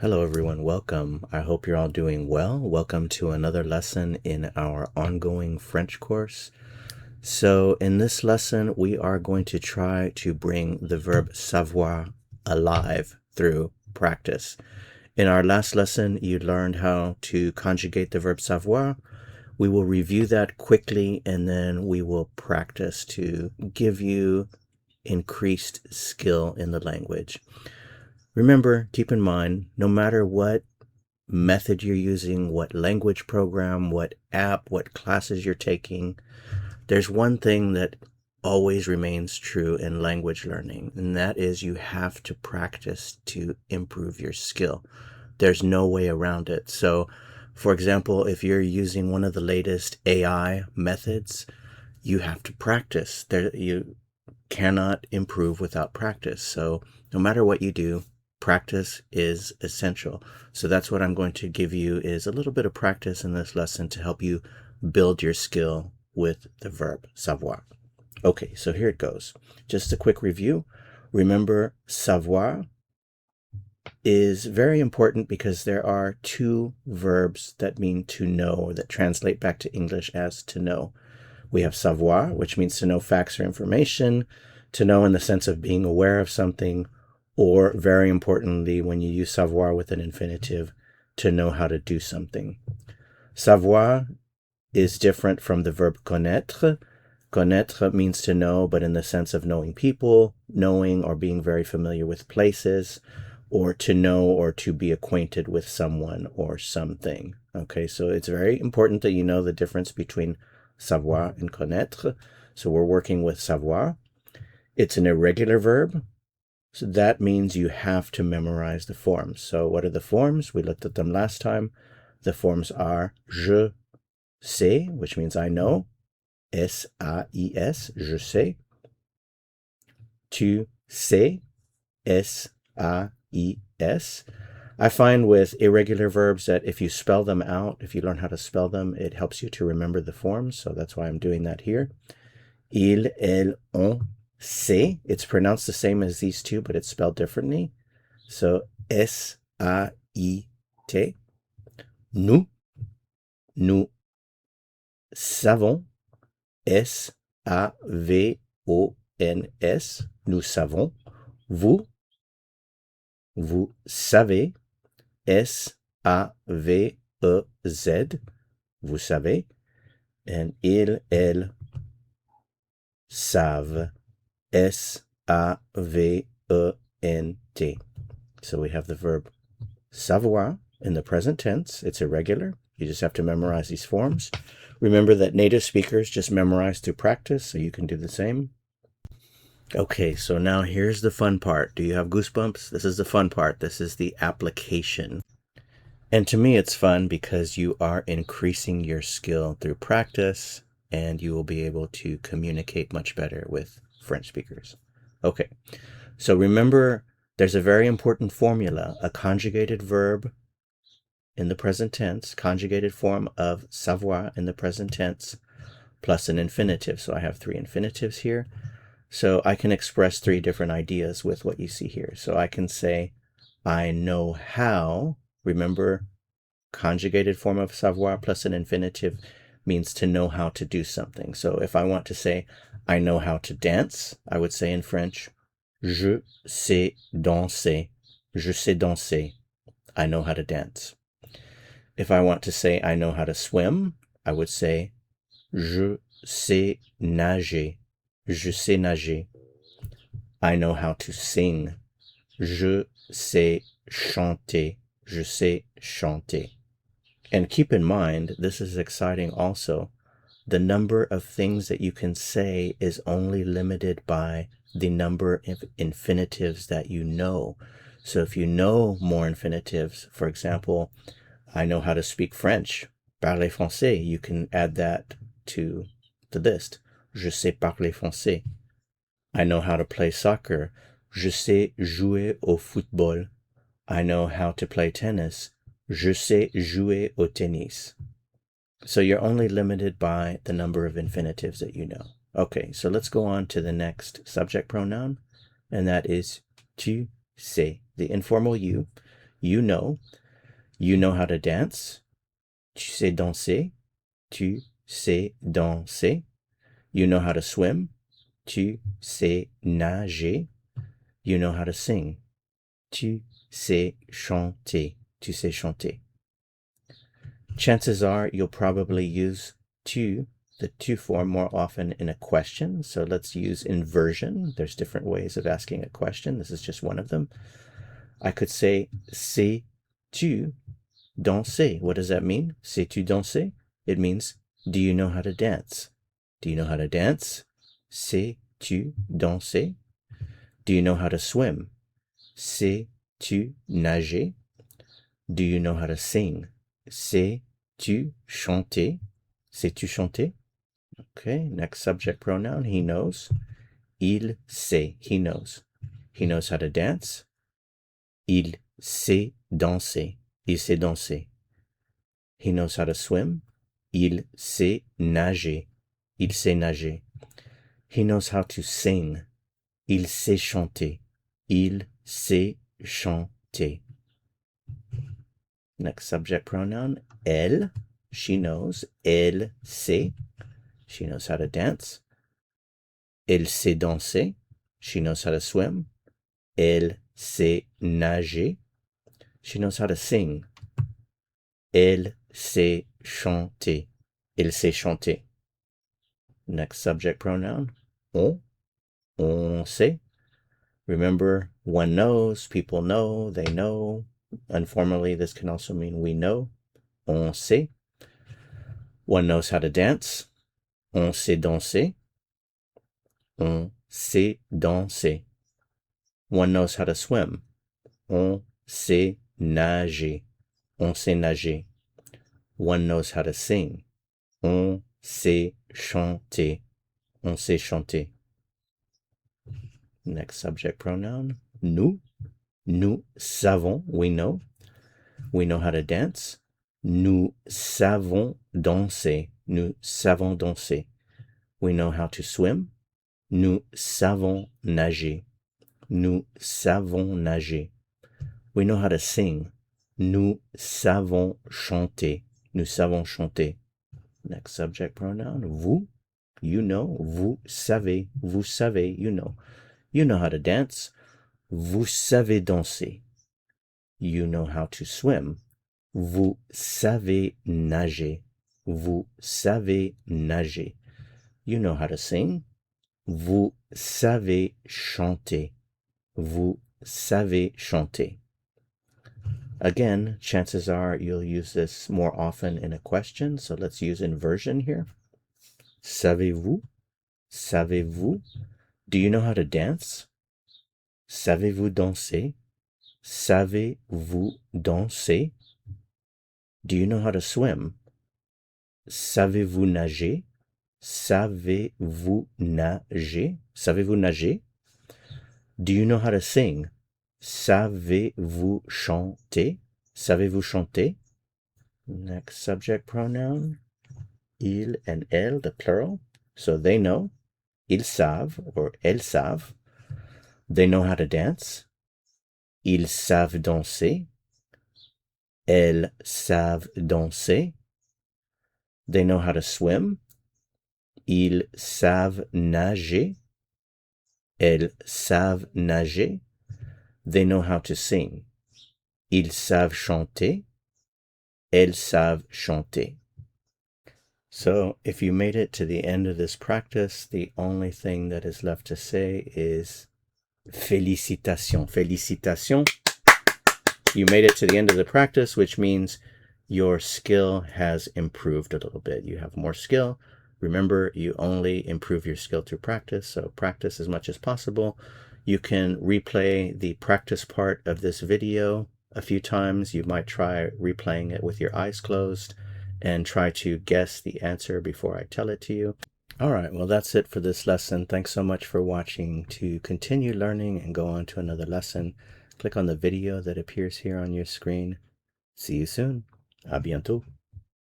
Hello everyone, welcome. I hope you're all doing well. Welcome to another lesson in our ongoing French course. So in this lesson, we are going to try to bring the verb savoir alive through practice. In our last lesson, you learned how to conjugate the verb savoir. We will review that quickly and then we will practice to give you increased skill in the language. Remember, keep in mind, no matter what method you're using, what language program, what app, what classes you're taking, there's one thing that always remains true in language learning, and that is you have to practice to improve your skill. There's no way around it. So, for example, if you're using one of the latest AI methods, you have to practice. You cannot improve without practice. So no matter what you do, practice is essential. So that's what I'm going to give you is a little bit of practice in this lesson to help you build your skill with the verb savoir. Okay, so here it goes. Just a quick review. Remember, savoir is very important because there are two verbs that mean to know, or that translate back to English as to know. We have savoir, which means to know facts or information, to know in the sense of being aware of something, or very importantly, when you use savoir with an infinitive, to know how to do something. Savoir is different from the verb connaître. Connaître means to know, but in the sense of knowing people, knowing or being very familiar with places, or to know or to be acquainted with someone or something. Okay, so it's very important that you know the difference between savoir and connaître. So we're working with savoir. It's an irregular verb. So that means you have to memorize the forms. So what are the forms? We looked at them last time. The forms are je sais, which means I know. S-A-I-S, je sais. Tu sais, S-A-I-S. I find with irregular verbs that if you spell them out, if you learn how to spell them, it helps you to remember the forms. So that's why I'm doing that here. Il, elle, on, sait. It's pronounced the same as these two, but it's spelled differently. So S-A-I-T. Nous savons. S-A-V-O-N-S. Nous savons. Vous savez. S-A-V-E-Z. Vous savez. And il, elle, savent. S-A-V-E-N-T. So we have the verb savoir in the present tense. It's irregular. You just have to memorize these forms. Remember that native speakers just memorize through practice, so you can do the same. Okay, so now here's the fun part. Do you have goosebumps? This is the fun part. This is the application. And to me, it's fun because you are increasing your skill through practice, and you will be able to communicate much better with French speakers. Okay, so remember, there's a very important formula, a conjugated verb in the present tense, conjugated form of savoir in the present tense, plus an infinitive. So I have three infinitives here. So I can express three different ideas with what you see here. So I can say, I know how. Remember, conjugated form of savoir plus an infinitive means to know how to do something. So if I want to say, I know how to dance, I would say in French, je sais danser. Je sais danser. I know how to dance. If I want to say, I know how to swim, I would say, je sais nager. Je sais nager. I know how to sing. Je sais chanter. Je sais chanter. And keep in mind, this is exciting also, the number of things that you can say is only limited by the number of infinitives that you know. So if you know more infinitives, for example, I know how to speak French, parler français, you can add that to the list. Je sais parler français. I know how to play soccer. Je sais jouer au football. I know how to play tennis. Je sais jouer au tennis. So you're only limited by the number of infinitives that you know. Okay, so let's go on to the next subject pronoun, and that is tu sais, the informal you. You know. You know how to dance. Tu sais danser. Tu sais danser. You know how to swim. Tu sais nager. You know how to sing. Tu sais chanter. Tu sais chanter. Chances are you'll probably use tu, the tu form, more often in a question. So let's use inversion. There's different ways of asking a question. This is just one of them. I could say, sais-tu danser? What does that mean? Sais-tu danser? It means, do you know how to dance? Do you know how to dance? Sais-tu danser? Do you know how to swim? Sais-tu nager? Do you know how to sing? Sais-tu chanter? Sais-tu chanter? Okay, next subject pronoun, he knows. Il sait, he knows. He knows how to dance. Il sait danser. Il sait danser. He knows how to swim. Il sait nager. Il sait nager. He knows how to sing. Il sait chanter. Il sait chanter. Next subject pronoun, elle. She knows. Elle sait. She knows how to dance. Elle sait danser. She knows how to swim. Elle sait nager. She knows how to sing. Elle sait chanter. Elle sait chanter. Next subject pronoun, on. On sait. Remember, one knows, people know, they know. Informally, this can also mean we know. On sait. One knows how to dance. On sait danser. On sait danser. One knows how to swim. On sait nager. On sait nager. One knows how to sing. On sait chanter. On sait chanter. Next subject pronoun, nous. Nous savons, we know. We know how to dance. Nous savons danser. Nous savons danser. We know how to swim. Nous savons nager. Nous savons nager. We know how to sing. Nous savons chanter. Nous savons chanter. Next subject pronoun, vous. You know. Vous savez. Vous savez. You know. You know how to dance. Vous savez danser. You know how to swim. Vous savez nager. Vous savez nager. You know how to sing. Vous savez chanter. Vous savez chanter. Again, chances are you'll use this more often in a question, so let's use inversion here. Savez-vous? Savez-vous? Do you know how to dance? Savez-vous danser? Savez-vous danser? Do you know how to swim? Savez-vous nager? Savez-vous nager? Savez-vous nager? Do you know how to sing? Savez-vous chanter? Savez-vous chanter? Next subject pronoun, il and elle, the plural. So they know. Ils savent or elles savent. They know how to dance. Ils savent danser. Elles savent danser. They know how to swim. Ils savent nager. Elles savent nager. They know how to sing. Ils savent chanter. Elles savent chanter. So if you made it to the end of this practice, the only thing that is left to say is félicitations. Félicitations. You made it to the end of the practice, which means your skill has improved a little bit. You have more skill. Remember, you only improve your skill through practice, so practice as much as possible. You can replay the practice part of this video a few times. You might try replaying it with your eyes closed and try to guess the answer before I tell it to you. All right, well, that's it for this lesson. Thanks so much for watching. To continue learning and go on to another lesson, click on the video that appears here on your screen. See you soon. À bientôt.